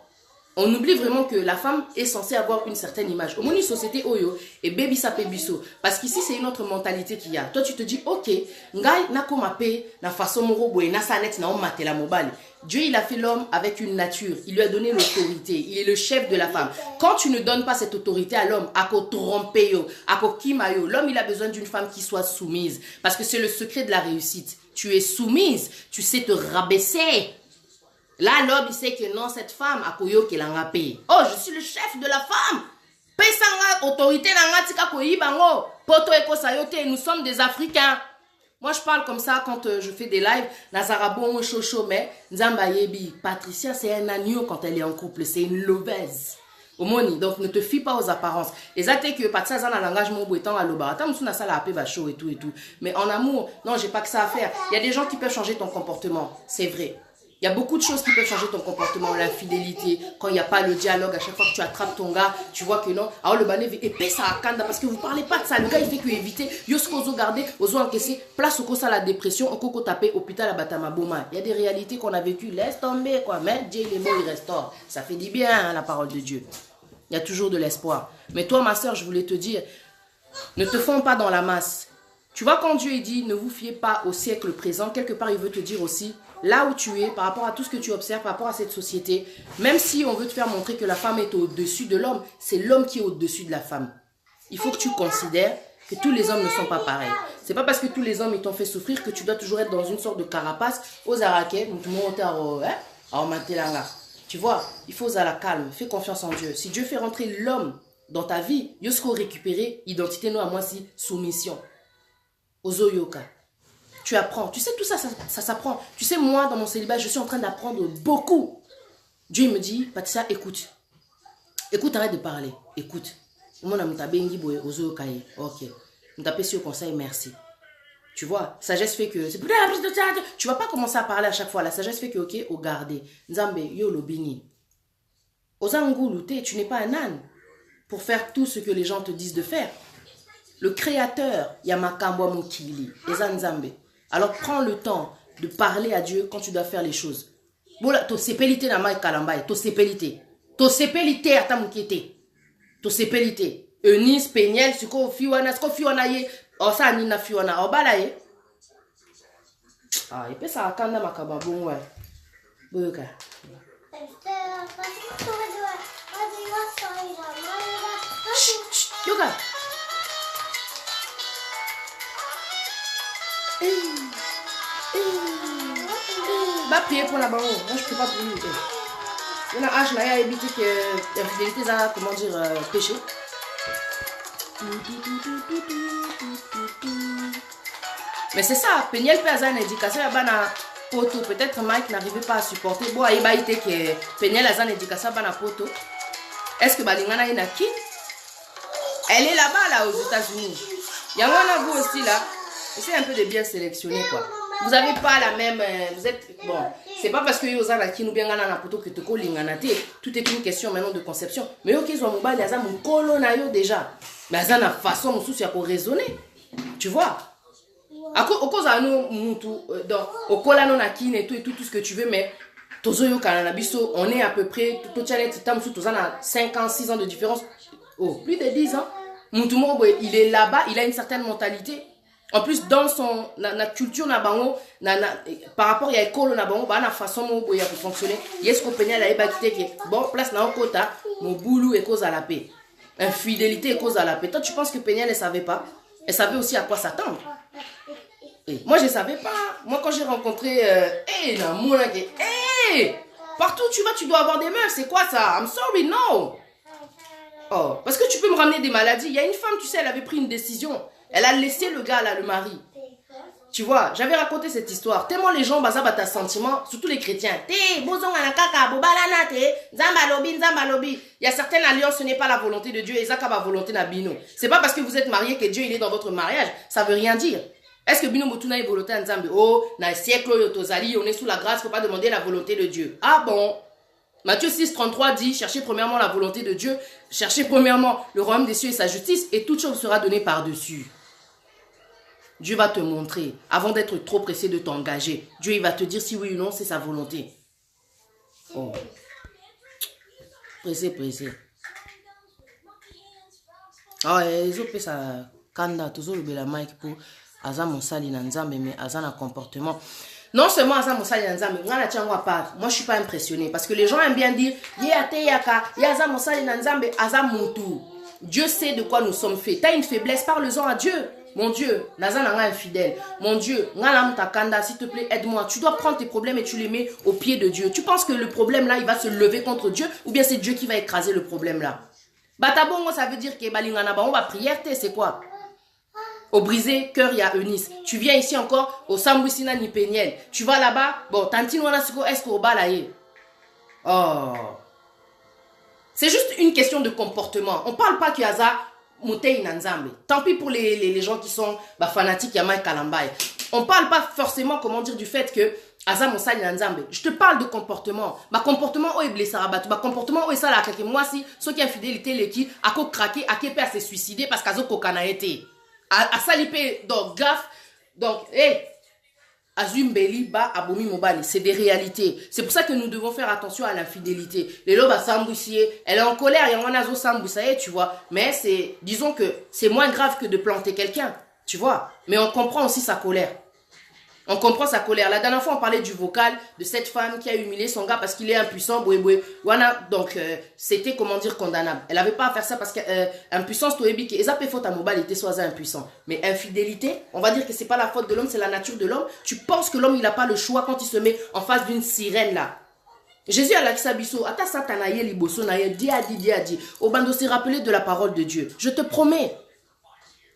On oublie vraiment que la femme est censée avoir une certaine image. Au moins, une société oyo et baby sapé biso. Parce qu'ici, c'est une autre mentalité qu'il y a. Toi, tu te dis, ok, ngai na komape na façon moro na sanet na omate la mobile. Dieu, il a fait l'homme avec une nature. Il lui a donné l'autorité. Il est le chef de la femme. Quand tu ne donnes pas cette autorité à l'homme, à ko tromper yo, à ko kimayo, l'homme, il a besoin d'une femme qui soit soumise. Parce que c'est le secret de la réussite. Tu es soumise. Tu sais te rabaisser. Là, l'homme, il sait que non, cette femme, a koyo qui l'a rapé. Oh, je suis le chef de la femme. Pesanga, autorité, nangatika koyi bango. Poto eko sayote, nous sommes des Africains. Moi, je parle comme ça quand je fais des lives. Nazarabon, chocho, mais Nzamba Yebi. Patricia, c'est un agneau quand elle est en couple. C'est une lobeuse. Au moni. Donc, ne te fie pas aux apparences. Les actes que Patricia, ça, dans l'engagement, étant à l'obar. Attends, nous, ça, la paix, va chaud et tout et tout. Mais en amour, non, j'ai pas que ça à faire. Il y a des gens qui peuvent changer ton comportement. C'est vrai. Il y a beaucoup de choses qui peuvent changer ton comportement, l'infidélité, quand il n'y a pas le dialogue, à chaque fois que tu attrapes ton gars, tu vois que non. Alors le bané épais ça à Kanda parce que vous ne parlez pas de ça. Le gars il fait que éviter, yosko ozo garder, ozo encaisser, place au ça la dépression, au coco taper, hôpital à Batama Boma. Il y a des réalités qu'on a vécues, laisse tomber quoi. Mais Dieu les mots il restaure. Ça fait du bien hein, la parole de Dieu. Il y a toujours de l'espoir. Mais toi ma soeur, je voulais te dire, ne te fonds pas dans la masse. Tu vois quand Dieu dit ne vous fiez pas au siècle présent, quelque part il veut te dire aussi, là où tu es, par rapport à tout ce que tu observes, par rapport à cette société, même si on veut te faire montrer que la femme est au-dessus de l'homme, c'est l'homme qui est au-dessus de la femme. Il faut que tu considères que tous les hommes ne sont pas pareils. C'est pas parce que tous les hommes ils t'ont fait souffrir que tu dois toujours être dans une sorte de carapace, aux araquets, tu vois, il faut à la calme, fais confiance en Dieu. Si Dieu fait rentrer l'homme dans ta vie, yosko récupérer, identité nous à moi si soumission. Ozoyoka. Tu apprends. Tu sais, tout ça, ça s'apprend. Tu sais, moi, dans mon célibat, je suis en train d'apprendre beaucoup. Dieu me dit, Patricia, écoute. Écoute, arrête de parler. Écoute. Ok. Je t'appelle sur le conseil, merci. Tu vois, sagesse fait que... Tu vas pas commencer à parler à chaque fois. La sagesse fait que, ok, au garder. Nzambe, yo lo bini. Ozangulute, tu n'es pas un âne pour faire tout ce que les gens te disent de faire. Le créateur, Yamakambo Mokili, Ezanzambe. Alors prends le temps de parler à Dieu quand tu dois faire les choses. Voilà, to sepelite na mai kalambay, to sepelite. To sepelite atamukete. To sepelite. Eunice, Peniel, suko fiwana ye. Osa nina fiwana, obala ye. Ah, ipe sa akanda makaba bongwa. Boka. Yoga. Va prier pour la banque. Moi je peux pas prier. On a H là, il a évité que l'infidélité ça, comment dire, péché. Mais c'est ça, Peniel Pazan éducation à bana poto. Peut-être Mike n'arrivait pas à supporter. Bon, il a été que Peniel Azan éducation à bana poto. Est-ce que Balingana est qui? Elle est là-bas là aux États-Unis. Il y en a vous aussi là. Essayez un peu de bien sélectionner quoi. Vous n'avez pas la même... vous êtes... Bon, c'est pas parce que vous avez qui nous bien gana na poto que te kolinganate. Tout est une question maintenant de conception. Mais ok, soit mobile, il y a mon colonayo déjà. Mais il y a une façon, mon souci, pour raisonner. Tu vois? À cause de nous, donc, au colano na kin et tout ce que tu veux, mais tozoyo kananabiso, on est à peu près, tout chalet, tam sous, tous on a 5 ans, 6 ans de différence. Oh, plus de 10 ans. Moutumo, il est là-bas, il a une certaine mentalité. En plus, dans son na culture na bango, par rapport à l'école na bango, na façon mo boya pour fonctionner. Yes qu'on peine la ébakité bon place na kota, mon boulot est cause à la paix. Infidélité est cause à la paix. Toi, tu penses que Peniel ne savait pas? Elle savait aussi à quoi s'attendre. Moi, je ne savais pas. Moi, quand j'ai rencontré partout où tu vas, tu dois avoir des meufs. C'est quoi ça? I'm sorry, no. Oh, parce que tu peux me ramener des maladies. Il y a une femme, tu sais, elle avait pris une décision. Elle a laissé le gars là, le mari. Tu vois, j'avais raconté cette histoire. Tellement les gens basent ta sentiment, surtout les chrétiens. Il y a certaines alliances, ce n'est pas la volonté de Dieu. Et ça, la volonté d'Abino. C'est pas parce que vous êtes mariés que Dieu il est dans votre mariage. Ça veut rien dire. Est-ce que Bino Motuna est volonté en Zambie? Oh, dans le siècle, on est sous la grâce, il ne faut pas demander la volonté de Dieu. Ah bon? Matthieu 6, 33 dit, cherchez premièrement la volonté de Dieu, cherchez premièrement le royaume des cieux et sa justice, et toute chose sera donnée par-dessus. Dieu va te montrer, avant d'être trop pressé de t'engager. Dieu il va te dire si oui ou non, c'est sa volonté. Oh. Pressé. Ah, les autres, ça, Kanda, toujours le mic pour Azam Monsali Nanzambe, mais Azam un comportement. Non seulement Azam Monsali Nanzambe, moi je suis pas impressionné parce que les gens aiment bien dire Azam Monsali Nanzambe, Azam Moutou. Dieu sait de quoi nous sommes faits. Tu as une faiblesse, parle-en à Dieu. Mon Dieu, Nazan est infidèle. Mon Dieu, s'il te plaît, aide-moi. Tu dois prendre tes problèmes et tu les mets au pied de Dieu. Tu penses que le problème là, il va se lever contre Dieu ou bien c'est Dieu qui va écraser le problème là? Batabongo, ça veut dire que on va prière, c'est quoi? Au brisé, cœur, il y a Eunice. Tu viens ici encore au Samboussina ni Peniel. Tu vas là-bas, bon, Tantine Wanasuko, est-ce qu'au balaye? Oh. C'est juste une question de comportement. On ne parle pas qu'il y a ça. Tant pis pour les gens qui sont fanatiques Yamaï Kalambay. On ne parle pas forcément, comment dire, du fait que Aza mosali na nzambe. Je te parle de comportement. Ma comportement est blessé à battre. Ma comportement est ça là quelque moi si ceux qui infidélité les qui a ko craquer, a qui perd se suicider parce qu'azo kokana été. A salipé donc gaffe. Donc Azumbeli ba abomi mobali, c'est des réalités. C'est pour ça que nous devons faire attention à l'infidélité. Les lobes à Samboussier, elle est en colère, il y a un azo Samboussaye, tu vois. Mais c'est, disons que c'est moins grave que de planter quelqu'un, tu vois. Mais on comprend aussi sa colère. On comprend sa colère. La dernière fois, on parlait du vocal de cette femme qui a humilié son gars parce qu'il est impuissant. Donc, c'était, comment dire, condamnable. Elle n'avait pas à faire ça parce que impuissance, et ça peut faute à mobile, était soit impuissant. Mais infidélité, on va dire que c'est pas la faute de l'homme, c'est la nature de l'homme. Tu penses que l'homme, il n'a pas le choix quand il se met en face d'une sirène là. Jésus a l'accès biso, ata satanaye liboso naye, dit. Obando s'est rappelé de la parole de Dieu. Je te promets.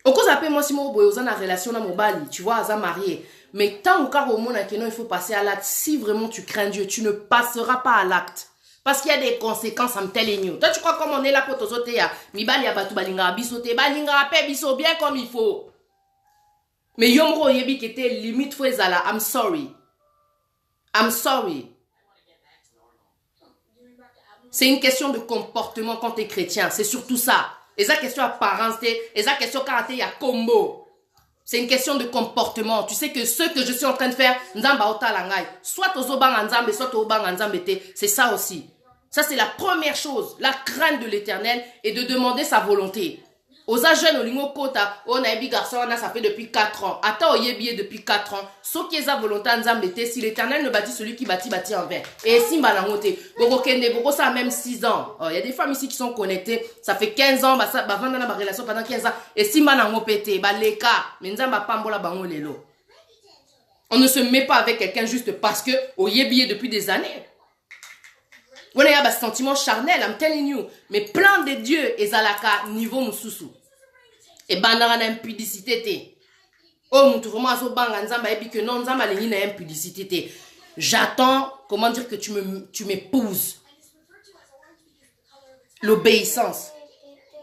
Au cause appelle moi si moi boyoza na relation na mobali, tu vois, aza marié. Mais tant au cas au monde il faut passer à l'acte. Si vraiment tu crains Dieu, tu ne passeras pas à l'acte. Parce qu'il y a des conséquences en tel et nous. Toi tu crois comme on est là pour te ya mibali ya batu balinga bisote, balinga pe biso bien comme il faut. Mais yomro yebi qui était limite fouezala, I'm sorry. I'm sorry. C'est une question de comportement quand tu es chrétien, c'est surtout ça. Et ça question apparence, et ça question caractère, il y a combo. C'est une question de comportement. Tu sais que ce que je suis en train de faire, soit aux obang nzambe, soit aux obang nzambe, c'est ça aussi. Ça, c'est la première chose. La crainte de l'éternel et de demander sa volonté. Aux jeunes, au lingo kota, on a un garçon, ça fait depuis 4 ans. Attends, on y est depuis 4 ans. Sauf qu'il y a sa volonté nzambe, si l'éternel ne bâtit celui qui bâtit en vain. Et si mbalangote, boko kende, boko ça a même 6 ans. Il y a des femmes ici qui sont connectées. Ça fait 15 ans, bah vendre dans ma relation pendant 15 ans. Et si mbalango pété, bah les cas, mais nzamba pambola bango lelo. On ne se met pas avec quelqu'un juste parce que on y est depuis des années. On a un sentiment charnel, I'm telling you. Mais plan de Dieu et zalaka niveau mususu. Et bandara d'impudicité te. Oh, nous vraiment aso banga nzamba et puis que non nzamba lengi na impudicité te. J'attends, comment dire que tu m'épouses. L'obéissance.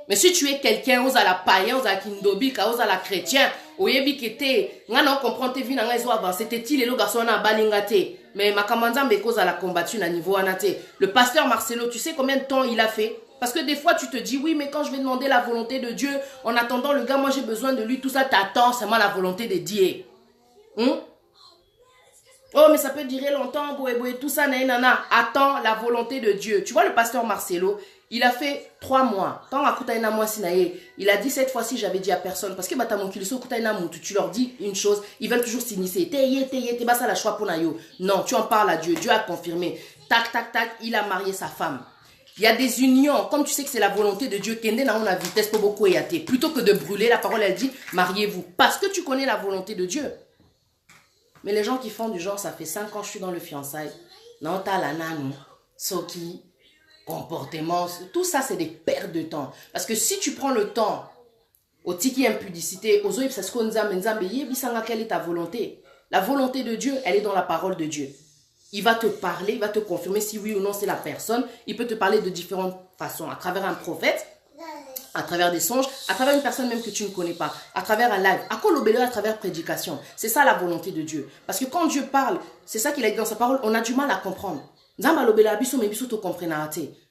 Mais si tu es quelqu'un, aux à la païen, aux à kindobika, aux à la chrétien, au yebi kete, ngana comprend te vie na ngazo avancer, te ti le garçon na balingate. Mais ma kamanzambe cause à la combattu na niveau anate. Le pasteur Marcelo, tu sais combien de temps il a fait? Parce que des fois tu te dis oui, mais quand je vais demander la volonté de Dieu, en attendant le gars, moi j'ai besoin de lui, tout ça t'attends, c'est moi la volonté de Dieu. Oh, mais ça peut durer longtemps, tout ça, nana. Attends la volonté de Dieu. Tu vois le pasteur Marcelo, il a fait 3 mois. Il a dit cette fois-ci, j'avais dit à personne. Parce que tu leur dis une chose, ils veulent toujours s'initier. Non, tu en parles à Dieu. Dieu a confirmé. Tac, tac, tac, il a marié sa femme. Il y a des unions. Comme tu sais que c'est la volonté de Dieu, vitesse pour beaucoup plutôt que de brûler, la parole, elle dit, mariez-vous. Parce que tu connais la volonté de Dieu. Mais les gens qui font du genre, ça fait 5 ans que je suis dans le fiançailles. Non, t'as la nanou, soki, comportement, tout ça, c'est des pertes de temps. Parce que si tu prends le temps, au tiki impudicité, aux autres, c'est ce qu'on quelle est ta volonté? La volonté de Dieu, elle est dans la parole de Dieu. Il va te parler, il va te confirmer si oui ou non c'est la personne. Il peut te parler de différentes façons, à travers un prophète, à travers des songes, à travers une personne même que tu ne connais pas, à travers un live, à travers prédication. C'est ça la volonté de Dieu. Parce que quand Dieu parle, c'est ça qu'il a dit dans sa parole, on a du mal à comprendre.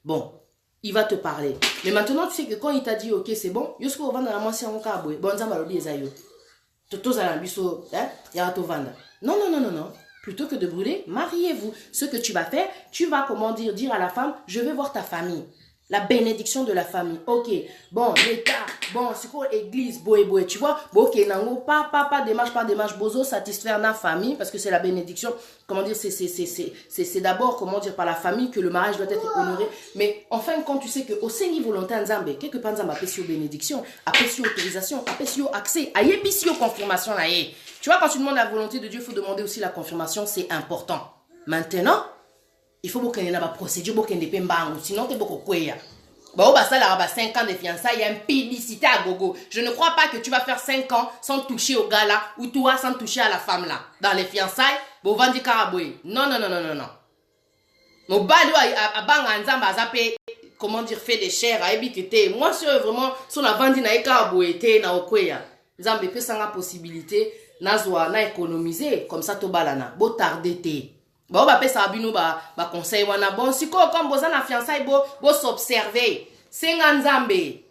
Bon, il va te parler. Mais maintenant, tu sais que quand il t'a dit, ok, c'est bon, non, non, non, non, non. Plutôt que de brûler, mariez-vous. Ce que tu vas faire, tu vas, comment dire à la femme, je vais voir ta famille. La bénédiction de la famille. Ok. Bon, l'État. Bon, c'est quoi l'église? Boé. Tu vois? Bon, ok, nango, pas démarche. Bozo, satisfaire la famille, parce que c'est la bénédiction. Comment dire? C'est d'abord, comment dire, par la famille que le mariage doit être honoré. Mais enfin, quand tu sais que au Seigneur volonté Nzambe, quelque part Nzambe appelle bénédiction, appelle autorisation, appelle accès, aïe, confirmation, aïe. Tu vois, quand tu demandes la volonté de Dieu, il faut demander aussi la confirmation, c'est important. Maintenant, il faut que tu aies une procédure, sinon tu es beaucoup kweya. Bah, ça là, 5 ans de fiançailles, il y a une publicité à gogo. Je ne crois pas que tu vas faire 5 ans sans toucher au gars là, ou toi sans toucher à la femme là. Dans les fiançailles, bon, vandi karaboué. Non. Mon balo a bang nzamba azapé, comment dire, fait des chairs, a ebikete. Moi, c'est vraiment, son a vendu na karaboué, na okweya. Nzambe peut sans la possibilité. nazwa na économiser comme ça to balana bo tarder te ba ba pesa bino ba conseil wana bon siko comme boza na fiançailles bo s'observer senga nzambe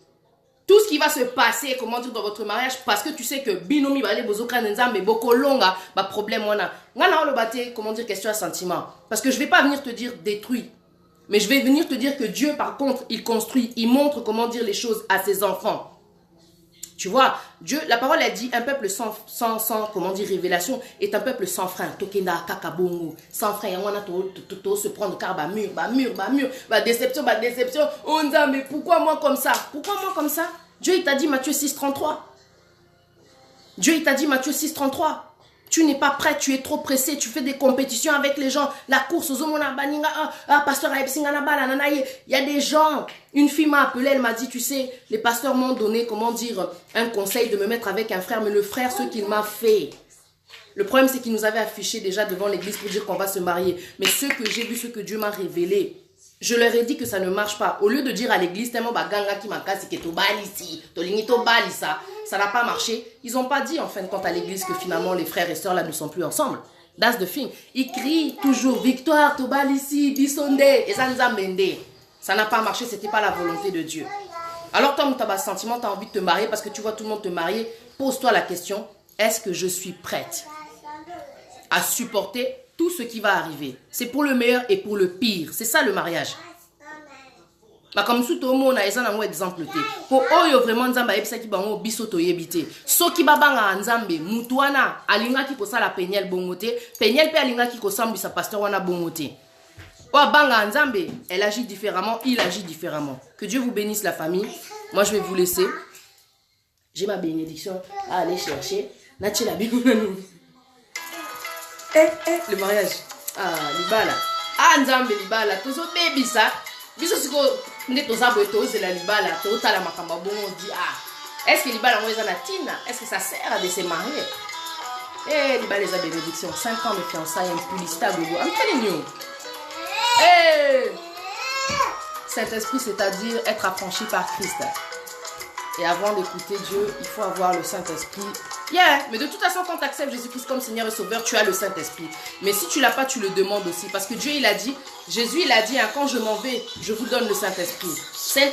tout ce qui va se passer comment dire dans votre mariage parce que tu sais que binomi ba le bozo kan nzambe boko longa ba problème wana ngana lo baté comment dire question à sentiment parce que je vais pas venir te dire détruis mais je vais venir te dire que Dieu par contre il construit, il montre comment dire les choses à ses enfants. Tu vois, Dieu, la parole a dit, un peuple sans comment dire, révélation, est un peuple sans frein. Tokenda, kakabongo, sans frein. On a se prendre car mur, déception, déception. On dit, mais pourquoi moi comme ça? Pourquoi moi comme ça? Dieu, il t'a dit, Matthieu 6,33. Dieu, il t'a dit, Matthieu 6,33. Tu n'es pas prêt, tu es trop pressé, tu fais des compétitions avec les gens. La course aux hommes, pasteur, il y a des gens. Une fille m'a appelé, elle m'a dit, tu sais, les pasteurs m'ont donné, comment dire, un conseil de me mettre avec un frère. Mais le frère, ce qu'il m'a fait, le problème, c'est qu'il nous avait affiché déjà devant l'église pour dire qu'on va se marier. Mais ce que j'ai vu, ce que Dieu m'a révélé, je leur ai dit que ça ne marche pas. Au lieu de dire à l'église, tellement baganga qui m'a cassé, que ça n'a pas marché. Ils n'ont pas dit en fin de compte à l'église que finalement les frères et sœurs là ne sont plus ensemble. That's the thing. Ils crient toujours victoire, Tobalisi, Bisonde, et Zanzambende. Ça n'a pas marché, c'était pas la volonté de Dieu. Alors toi, tu as un sentiment, tu as envie de te marier parce que tu vois tout le monde te marier. Pose-toi la question, est-ce que je suis prête à supporter tout ce qui va arriver? C'est pour le meilleur et pour le pire. C'est ça le mariage. Bah comme tout le monde a un exemple te. Pour oyo vraiment nzamba ebisa ki bango biso to yebite. Soki babanga nzambe mutuana alinga ki kosala penyel bongote, penyel pe alinga ki kosambisa pasteur wana bongote. Wa banga nzambe, elle agit différemment, il agit différemment. Que Dieu vous bénisse la famille. Moi je vais vous laisser. J'ai ma bénédiction à aller chercher. Nachi la binounani. Le mariage. Ah, libala. Ah, nzambe libala. Tozo baby ça. Biso siko nde toza boye tozela libala. Totala makamba bon on dit ah. Est-ce que libala ngweza na tina? Est-ce que ça sert de se marier? Eh, libala les a bénédiction. 5 ans de fiançailles, un publicité à gogo. I'm telling you. Eh. Saint-Esprit, c'est-à-dire être affranchi par Christ. Et avant d'écouter Dieu, il faut avoir le Saint-Esprit. Yeah, mais de toute façon, quand tu acceptes Jésus-Christ comme Seigneur et Sauveur, tu as le Saint-Esprit. Mais si tu ne l'as pas, tu le demandes aussi. Parce que Dieu, il a dit, Jésus, il a dit, hein, quand je m'en vais, je vous donne le Saint-Esprit.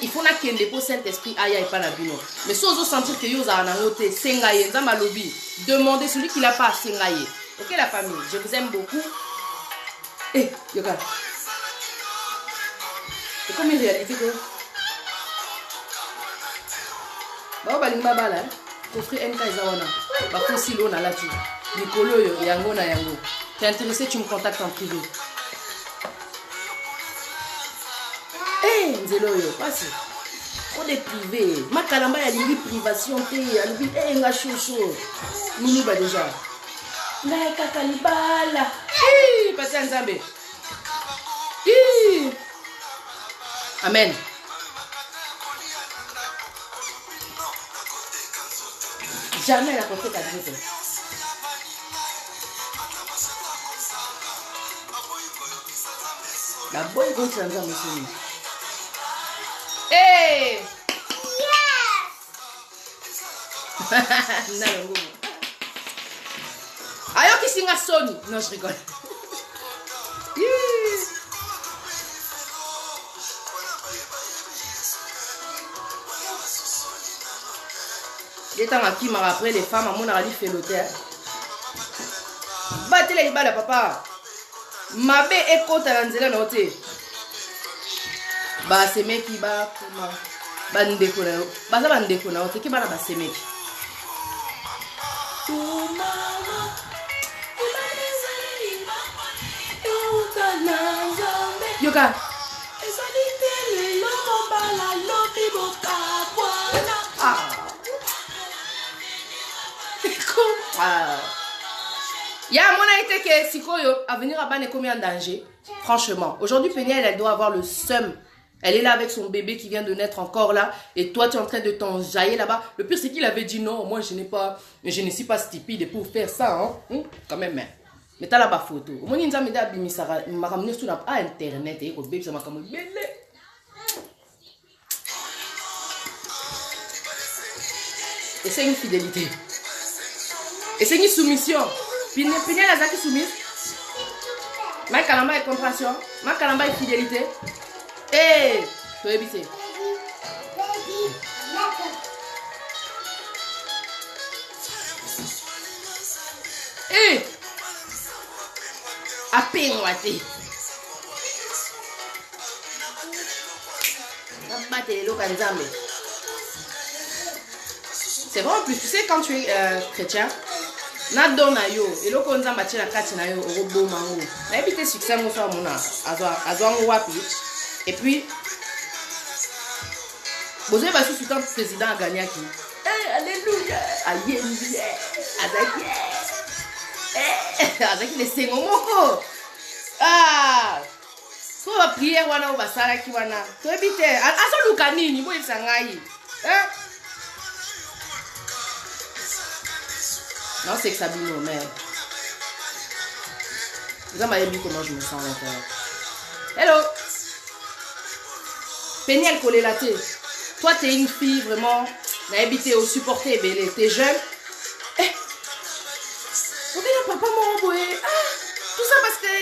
Il faut qu'il y ait un Saint-Esprit, aïe, aïe, pas la bino. Mais si vous sentir que vous avez un côté, sengaye, lobby, demandez celui qui n'a pas, sengaye. Ok, la famille, je vous aime beaucoup. Eh, yoka. C'est comme une réalité que. Bah, balimba bala, offrir MK Zawana. Bah, pour si l'on a là-dessus. Nicolo, yango na yango. T'es intéressé, tu me contactes en privé. Eh, Nzelo yo, passe. On est privé. Ma kalamba ya lingi privation te, ya lingi nga chouchou. Mini ba déjà. Na kakalibala. Eh, passe Nzambe. Eh. Amen. Jamais la portée ta Dieu. La bonne gonche dans un monsieur. Hey! Yes! Ayo qui singa Sony. Non, je rigole. Les temps qui m'a après les femmes à mon avis fait l'hôtel. Battez les balles papa. Ma bé est côte à l'anzela noté. Bah c'est mec qui bat comment. Bah ndeko na. Bah ça va ndeko na oté qui bat là bah c'est mec. Yoka. Il y a mon été que Sikoyo à venir à Ban est combien en danger. Franchement, aujourd'hui Péniel elle doit avoir le seum. Elle est là avec son bébé qui vient de naître encore là. Et toi tu es en train de t'enjailler là-bas. Le pire c'est qu'il avait dit non, moi je ne suis pas stupide pour faire ça hein? Quand même. Mais t'as là-bas photo. Mon ninja me dit abimisa m'a ramené sur internet et au bébé ça m'a comme belé. Et c'est une fidélité. Et c'est une soumission. Pinel a qui soumise. Ma calamba est compassion. Ma calamba est fidélité. Et tu es habité. Et à peine ouaté. C'est vrai en plus, tu sais, quand tu es chrétien, na dona yo, et lo konza mati na kati na yo robo mango. Na ebité succès mo so mona, azwa wapi. Et puis Bozoé va sous le président a gagné qui. Eh, alléluia, alléluia, avec les sengomoko. Ah, so va prier wana ba sala ki wana. To ebité, aso luka nini bo isangai. Non, c'est que ça bino, mais vous avez vu comment je me sens à l'intérieur. Hello. Péniel collé la tête. Toi, tu es une fille vraiment, habité au supporté, belé. Tu es jeune. Eh, papa m'a envoyé. Ah, tout ça parce que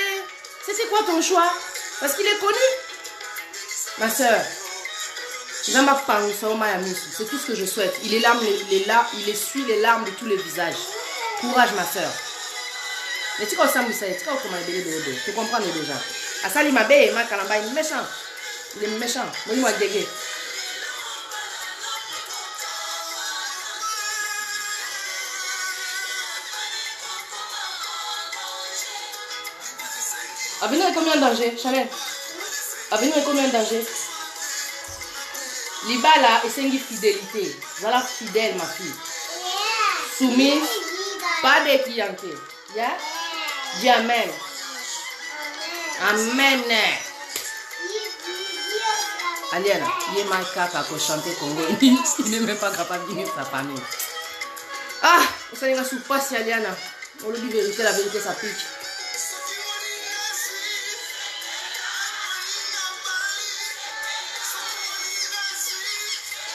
c'était quoi ton choix? Parce qu'il est connu. Ma soeur, c'est tout ce que je souhaite. Il essuie les larmes de tous les visages. Courage, ma soeur. Mais tu comprends ça, tu comprends déjà. Asali Mabe, ma Kalamba, il est méchant. Il est méchant. Moi, dégué. Avenir est combien de danger, Chanel? Avenir est combien de danger? Libala et c'est une fidélité. Voilà, fidèle, ma fille. Soumise, pas de clientèle. Yeah? Dis amen. Amen. Aliana, il est mal caca pour chanter Congo. Il n'est même pas capable de venir sa famille. Ah, vous savez, je ne suis pas si Aliana. On lui dit la vérité, ça pique.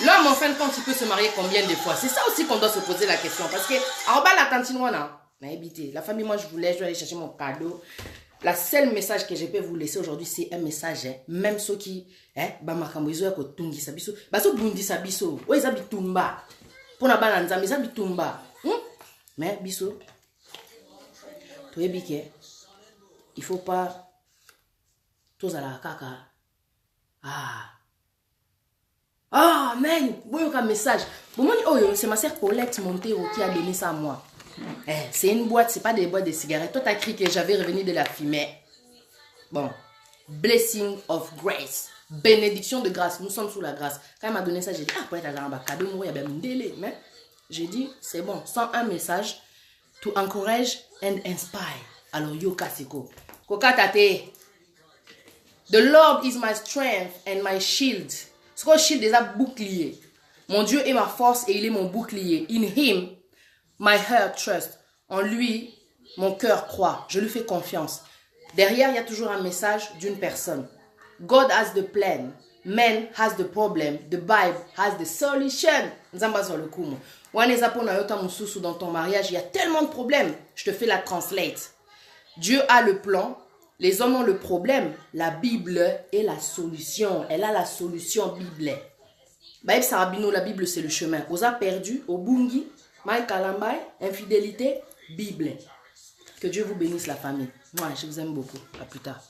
L'homme, en fin de compte, il peut se marier combien de fois? C'est ça aussi qu'on doit se poser la question. Parce que, en bas, la tantinoana, la famille, moi, je vais aller chercher mon cadeau. La seule message que je peux vous laisser aujourd'hui, c'est un message. Même ceux qui, bah, ma kamboizo, ko tungi sabiso, bah, so bundi sabiso, ouais, ils habitent tumba. Pour na bananza, mais ils habitent tumba. Mais, biso, tu es biqué. Il faut pas, tous à la caca. Ah, man, voyez un message. Bon, c'est ma sœur Paulette Montero qui a donné ça à moi. C'est une boîte, c'est pas des boîtes de cigarettes. Toi, t'as cru que j'avais revenu de la fumée. Bon, blessing of grace. Bénédiction de grâce. Nous sommes sous la grâce. Quand elle m'a donné ça, j'ai dit, ah, peut-être qu'il y a un cadeau, il y a un délai. Mais j'ai dit, c'est bon, sans un message, to encourage and inspire. Alors, yo, kasiko. Koka tate. The Lord is my strength and my shield. Ce qu'on shield déjà bouclier. Mon Dieu est ma force et il est mon bouclier. In him, my heart trusts. En lui, mon cœur croit. Je lui fais confiance. Derrière, il y a toujours un message d'une personne. God has the plan. Man has the problem. The Bible has the solution. Nzamba sur le coup. Dans ton mariage, il y a tellement de problèmes. Je te fais la translate. Dieu a le plan. Les hommes ont le problème. La Bible est la solution. Elle a la solution Bible. Baïb Sarabino, la Bible c'est le chemin. Osa perdu, au Bungi, Mike Kalambay, infidélité, Bible. Que Dieu vous bénisse la famille. Moi, je vous aime beaucoup. À plus tard.